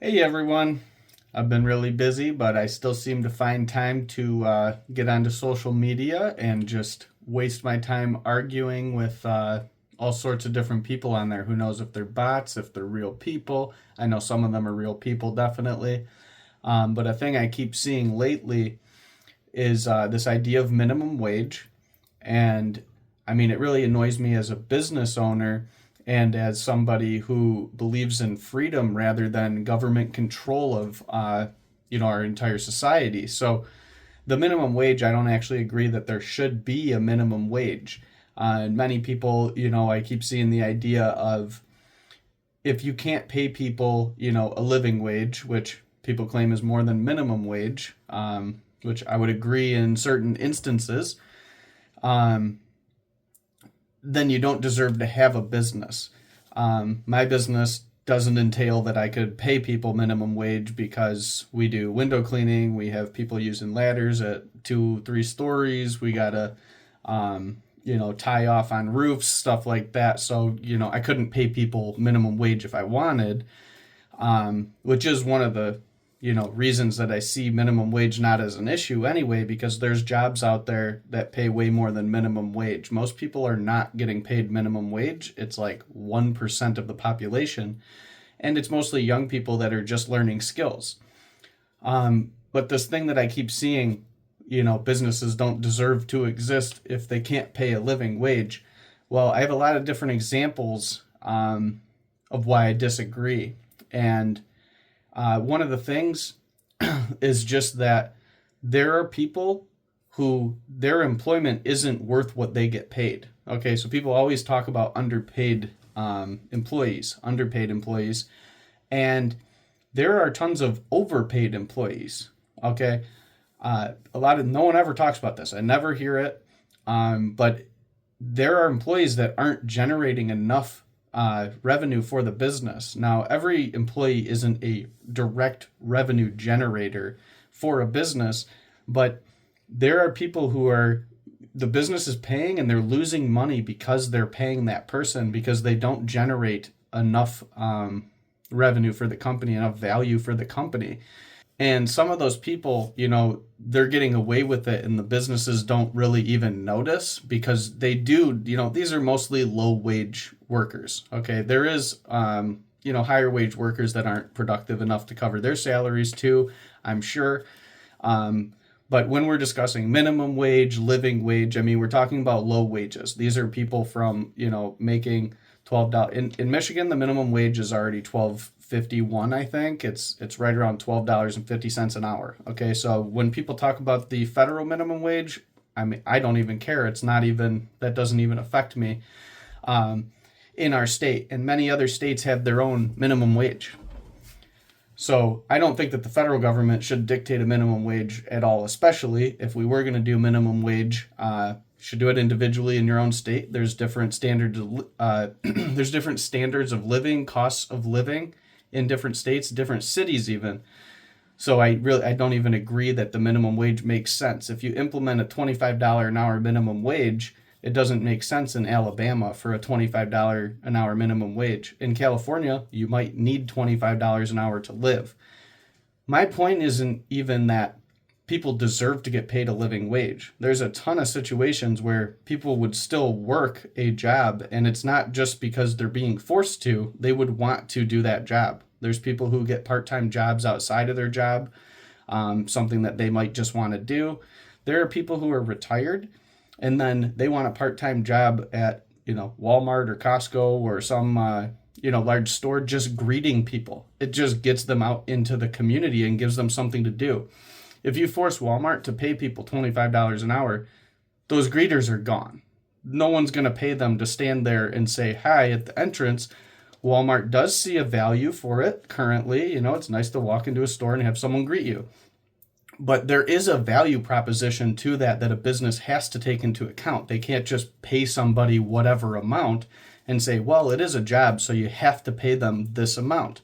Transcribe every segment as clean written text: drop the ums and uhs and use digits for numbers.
Hey everyone. I've been really busy, but I still seem to find time to get onto social media and just waste my time arguing with all sorts of different people on there. Who knows if they're bots, if they're real people? I know some of them are real people, definitely. But a thing I keep seeing lately is this idea of minimum wage. And I mean, it really annoys me as a business owner and as somebody who believes in freedom rather than government control of, our entire society. So the minimum wage, I don't actually agree that there should be a minimum wage. And many people, I keep seeing the idea of if you can't pay people, a living wage, which people claim is more than minimum wage, which I would agree in certain instances, um, then you don't deserve to have a business. My business doesn't entail that I could pay people minimum wage because we do window cleaning. We have people using ladders at 2, 3 stories. We gotta, tie off on roofs, stuff like that. So, I couldn't pay people minimum wage if I wanted, which is one of the reasons that I see minimum wage not as an issue anyway, because there's jobs out there that pay way more than minimum wage. Most people are not getting paid minimum wage. It's like 1% of the population, and it's mostly young people that are just learning skills. But this thing that I keep seeing, businesses don't deserve to exist if they can't pay a living wage. Well, I have a lot of different examples of why I disagree. And one of the things is just that there are people who their employment isn't worth what they get paid. Okay, so people always talk about underpaid employees, and there are tons of overpaid employees. Okay, no one ever talks about this. I never hear it, but there are employees that aren't generating enough revenue for the business. Now, every employee isn't a direct revenue generator for a business, but there are people who are the business is paying and they're losing money because they're paying that person because they don't generate enough revenue for the company, enough value for the company. And some of those people, they're getting away with it and the businesses don't really even notice because they do, these are mostly low wage workers. Okay. There is, higher wage workers that aren't productive enough to cover their salaries too, I'm sure. But when we're discussing minimum wage, living wage, I mean, we're talking about low wages. These are people from, making $12. In Michigan, the minimum wage is already $12.51. I think it's right around $12.50 an hour. Okay, so when people talk about the federal minimum wage, I mean, I don't even care. It's not even that doesn't even affect me. In our state, and many other states have their own minimum wage. So I don't think that the federal government should dictate a minimum wage at all, especially if we were going to do minimum wage. Should do it individually in your own state. There's different standards. There's different standards of living, costs of living in different states, different cities even. So I don't even agree that the minimum wage makes sense. If you implement a $25 an hour minimum wage, it doesn't make sense in Alabama for a $25 an hour minimum wage. In California, you might need $25 an hour to live. My point isn't even that people deserve to get paid a living wage. There's a ton of situations where people would still work a job, and it's not just because they're being forced to, they would want to do that job. There's people who get part-time jobs outside of their job, something that they might just want to do. There are people who are retired and then they want a part-time job at, Walmart or Costco or some, large store just greeting people. It just gets them out into the community and gives them something to do. If you force Walmart to pay people $25 an hour, those greeters are gone. No one's going to pay them to stand there and say hi at the entrance. Walmart does see a value for it currently. It's nice to walk into a store and have someone greet you. But there is a value proposition to that a business has to take into account. They can't just pay somebody whatever amount and say, well, it is a job, so you have to pay them this amount.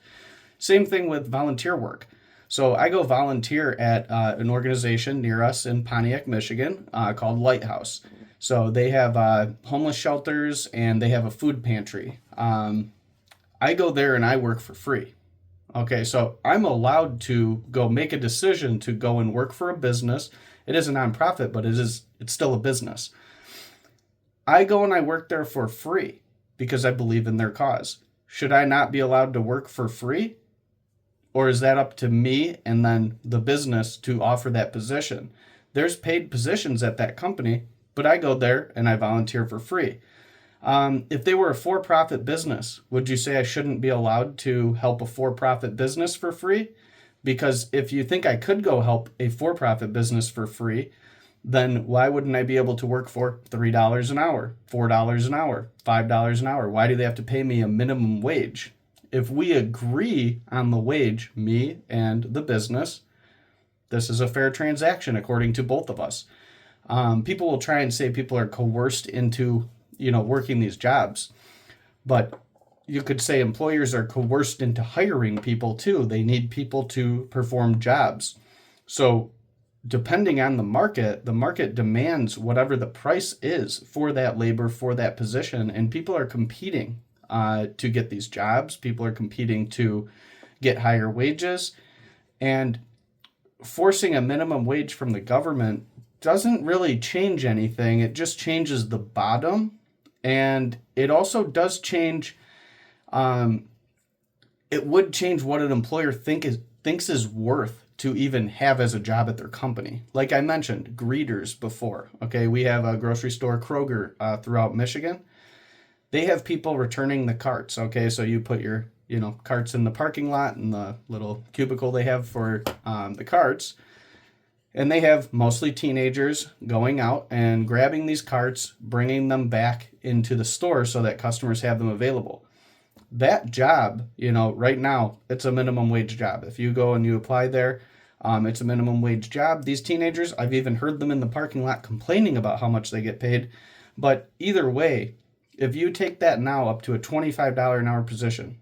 Same thing with volunteer work. So I go volunteer at an organization near us in Pontiac, Michigan, called Lighthouse. So they have homeless shelters and they have a food pantry. I go there and I work for free. Okay, so I'm allowed to go make a decision to go and work for a business. It is a nonprofit, but it's still a business. I go and I work there for free because I believe in their cause. Should I not be allowed to work for free? Or is that up to me and then the business to offer that position? There's paid positions at that company, but I go there and I volunteer for free. If they were a for-profit business, would you say I shouldn't be allowed to help a for-profit business for free? Because if you think I could go help a for-profit business for free, then why wouldn't I be able to work for $3 an hour, $4 an hour, $5 an hour? Why do they have to pay me a minimum wage? If we agree on the wage, me and the business, this is a fair transaction according to both of us. People will try and say people are coerced into, working these jobs, but you could say employers are coerced into hiring people too. They need people to perform jobs. So depending on the market demands whatever the price is for that labor, for that position, and people are competing to get these jobs. People are competing to get higher wages, and forcing a minimum wage from the government doesn't really change anything. It just changes the bottom, and it also does change. It would change what an employer thinks is worth to even have as a job at their company. Like I mentioned, greeters before. Okay, we have a grocery store, Kroger, throughout Michigan. They have people returning the carts. Okay, so you put your carts in the parking lot in the little cubicle they have for the carts. And they have mostly teenagers going out and grabbing these carts, bringing them back into the store so that customers have them available. That job, right now, it's a minimum wage job. If you go and you apply there, it's a minimum wage job. These teenagers, I've even heard them in the parking lot complaining about how much they get paid. But either way, if you take that now up to a $25 an hour position,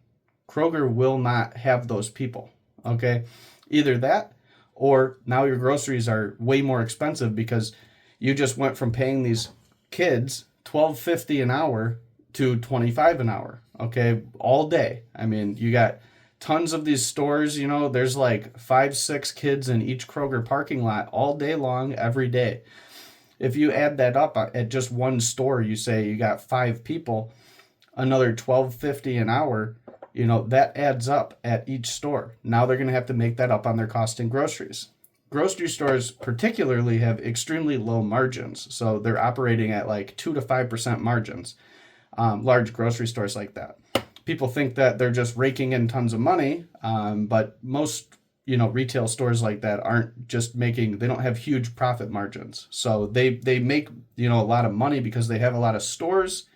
Kroger will not have those people, okay? Either that, or now your groceries are way more expensive because you just went from paying these kids $12.50 an hour to $25 an hour, okay, all day. I mean, you got tons of these stores, there's like 5-6 kids in each Kroger parking lot all day long, every day. If you add that up at just one store, you say you got 5 people, another $12.50 an hour, that adds up at each store. Now they're going to have to make that up on their cost in groceries. Grocery stores particularly have extremely low margins, so they're operating at like 2 to 5% margins. Large grocery stores like that. People think that they're just raking in tons of money, but most retail stores like that aren't just making, they don't have huge profit margins. So they make a lot of money because they have a lot of stores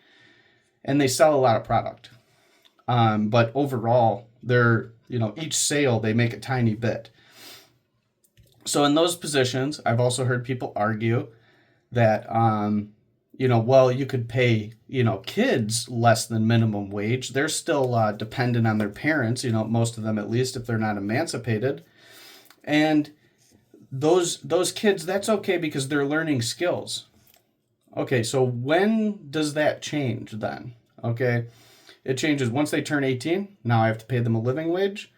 and they sell a lot of product. But overall, they're, each sale, they make a tiny bit. So in those positions, I've also heard people argue that, well, you could pay, kids less than minimum wage. They're still dependent on their parents, most of them at least, if they're not emancipated. And those kids, that's okay because they're learning skills. Okay, so when does that change then? Okay, it changes once they turn 18. Now I have to pay them a living wage.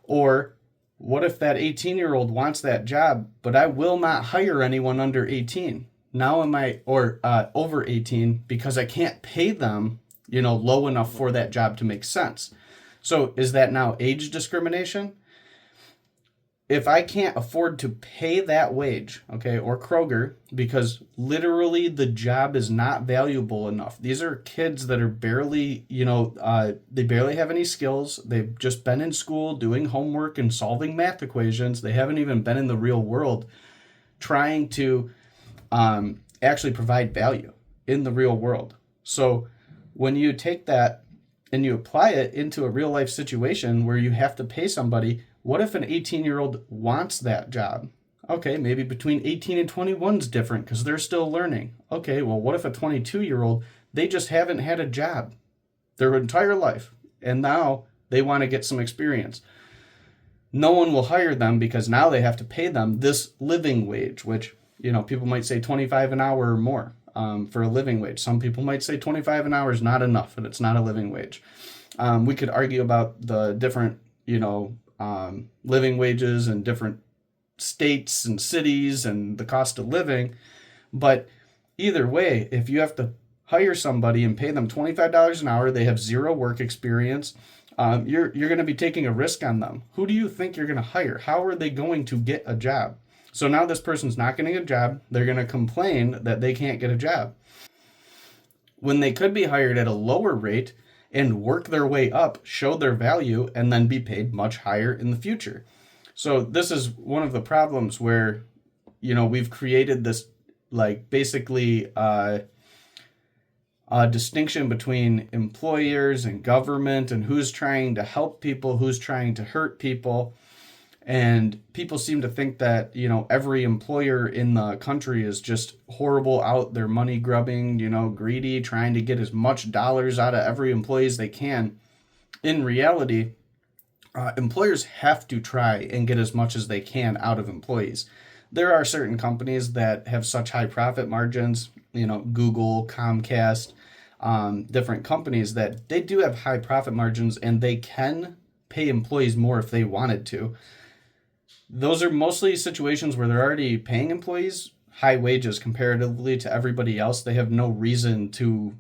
Or what if that 18-year-old wants that job, but I will not hire anyone under 18? Now am I, or over 18, because I can't pay them, low enough for that job to make sense. So is that now age discrimination? If I can't afford to pay that wage, okay, or Kroger, because literally the job is not valuable enough. These are kids that are barely, they barely have any skills. They've just been in school doing homework and solving math equations. They haven't even been in the real world trying to actually provide value in the real world. So when you take that and you apply it into a real life situation where you have to pay somebody, what if an 18-year-old wants that job? Okay, maybe between 18 and 21 is different because they're still learning. Okay, well, what if a 22-year-old, they just haven't had a job their entire life, and now they want to get some experience? No one will hire them because now they have to pay them this living wage, which, people might say 25 an hour or more for a living wage. Some people might say 25 an hour is not enough and it's not a living wage. We could argue about the different living wages in different states and cities and the cost of living. But either way, if you have to hire somebody and pay them $25 an hour, they have zero work experience, you're going to be taking a risk on them. Who do you think you're going to hire? How are they going to get a job? So now this person's not getting a job. They're going to complain that they can't get a job when they could be hired at a lower rate and work their way up, show their value, and then be paid much higher in the future. So this is one of the problems where, we've created this, like, basically a distinction between employers and government and who's trying to help people, who's trying to hurt people. And people seem to think that, every employer in the country is just horrible, out there money grubbing, greedy, trying to get as much dollars out of every employee as they can. In reality, employers have to try and get as much as they can out of employees. There are certain companies that have such high profit margins, Google, Comcast, different companies that they do have high profit margins and they can pay employees more if they wanted to. Those are mostly situations where they're already paying employees high wages comparatively to everybody else. They have no reason to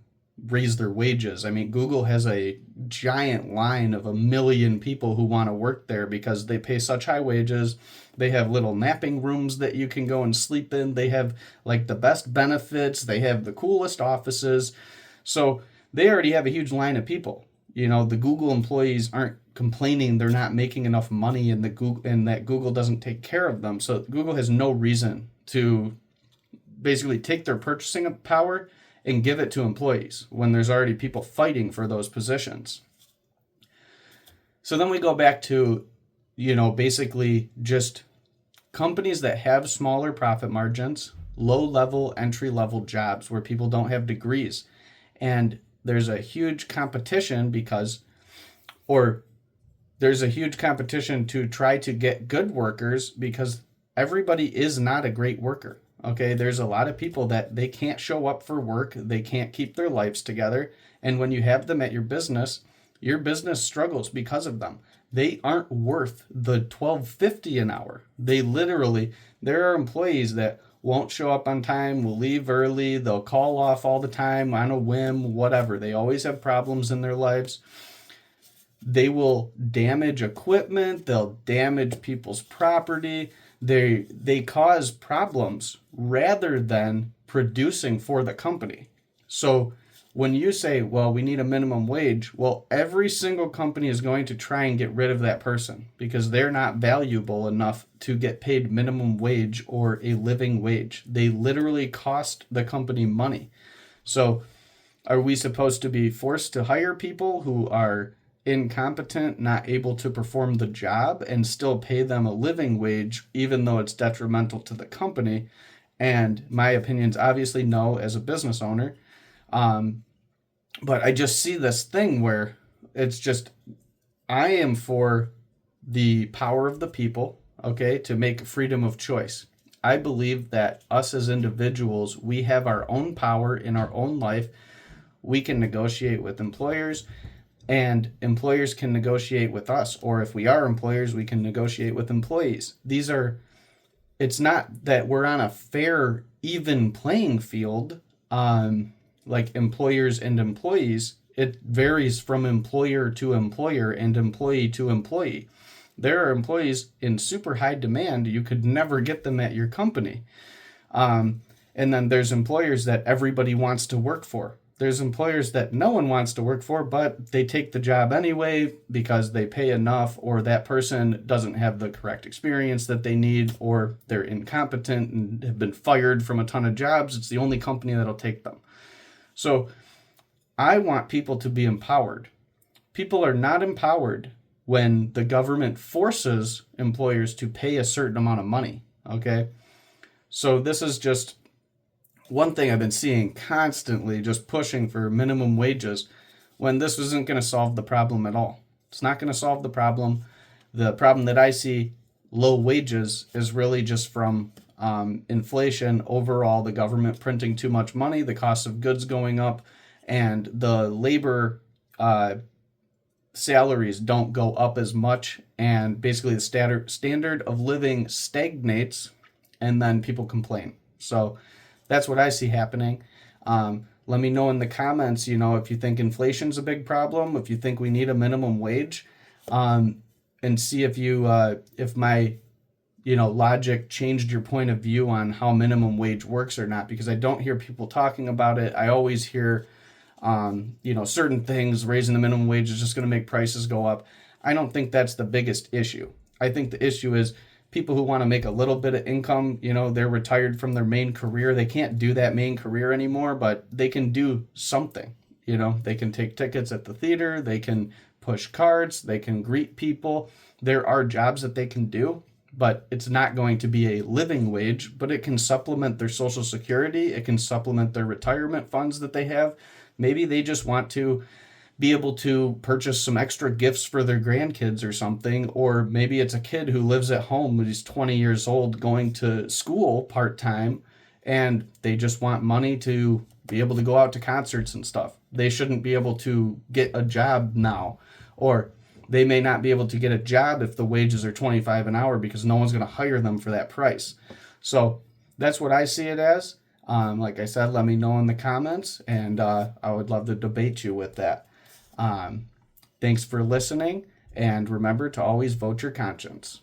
raise their wages. I mean, Google has a giant line of 1 million people who want to work there because they pay such high wages. They have little napping rooms that you can go and sleep in. They have like the best benefits. They have the coolest offices. So they already have a huge line of people. The Google employees aren't complaining they're not making enough money and that Google doesn't take care of them. So Google has no reason to basically take their purchasing power and give it to employees when there's already people fighting for those positions. So then we go back to, basically just companies that have smaller profit margins, low-level, entry-level jobs where people don't have degrees. And there's a huge competition there's a huge competition to try to get good workers because everybody is not a great worker. Okay, there's a lot of people that they can't show up for work, they can't keep their lives together, and when you have them at your business struggles because of them. They aren't worth the $12.50 an hour. There are employees that won't show up on time, will leave early, they'll call off all the time on a whim, whatever. They always have problems in their lives. They will damage equipment, they'll damage people's property. They cause problems rather than producing for the company. So when you say, well, we need a minimum wage, well, every single company is going to try and get rid of that person because they're not valuable enough to get paid minimum wage or a living wage. They literally cost the company money. So are we supposed to be forced to hire people who are incompetent, not able to perform the job, and still pay them a living wage, even though it's detrimental to the company? And my opinion's obviously no as a business owner. But I just see this thing where it's just, I am for the power of the people, okay, to make freedom of choice. I believe that us as individuals, we have our own power in our own life. We can negotiate with employers, and employers can negotiate with us. Or if we are employers, we can negotiate with employees. It's not that we're on a fair, even playing field, like employers and employees. It varies from employer to employer and employee to employee. There are employees in super high demand. You could never get them at your company. And then there's employers that everybody wants to work for. There's employers that no one wants to work for, but they take the job anyway because they pay enough, or that person doesn't have the correct experience that they need, or they're incompetent and have been fired from a ton of jobs. It's the only company that'll take them. So I want people to be empowered. People are not empowered when the government forces employers to pay a certain amount of money, okay? So this is just one thing I've been seeing constantly, just pushing for minimum wages, when this isn't going to solve the problem at all. It's not going to solve the problem. The problem that I see, low wages, is really just from inflation overall, the government printing too much money, the cost of goods going up, and the labor salaries don't go up as much, and basically the standard of living stagnates, and then people complain. So that's what I see happening. Let me know in the comments, if you think inflation's a big problem, if you think we need a minimum wage, and see if my logic changed your point of view on how minimum wage works or not, because I don't hear people talking about it. I always hear certain things, raising the minimum wage is just going to make prices go up. I don't think that's the biggest issue. I think the issue is people who want to make a little bit of income, they're retired from their main career. They can't do that main career anymore, but they can do something. They can take tickets at the theater, they can push cards, they can greet people. There are jobs that they can do, but it's not going to be a living wage, but it can supplement their Social Security. It can supplement their retirement funds that they have. Maybe they just want to be able to purchase some extra gifts for their grandkids or something, or maybe it's a kid who lives at home when he's 20 years old going to school part-time, and they just want money to be able to go out to concerts and stuff. They shouldn't be able to get a job now, or they may not be able to get a job if the wages are $25 an hour because no one's going to hire them for that price. So that's what I see it as. Like I said, let me know in the comments, and I would love to debate you with that. Thanks for listening, and remember to always vote your conscience.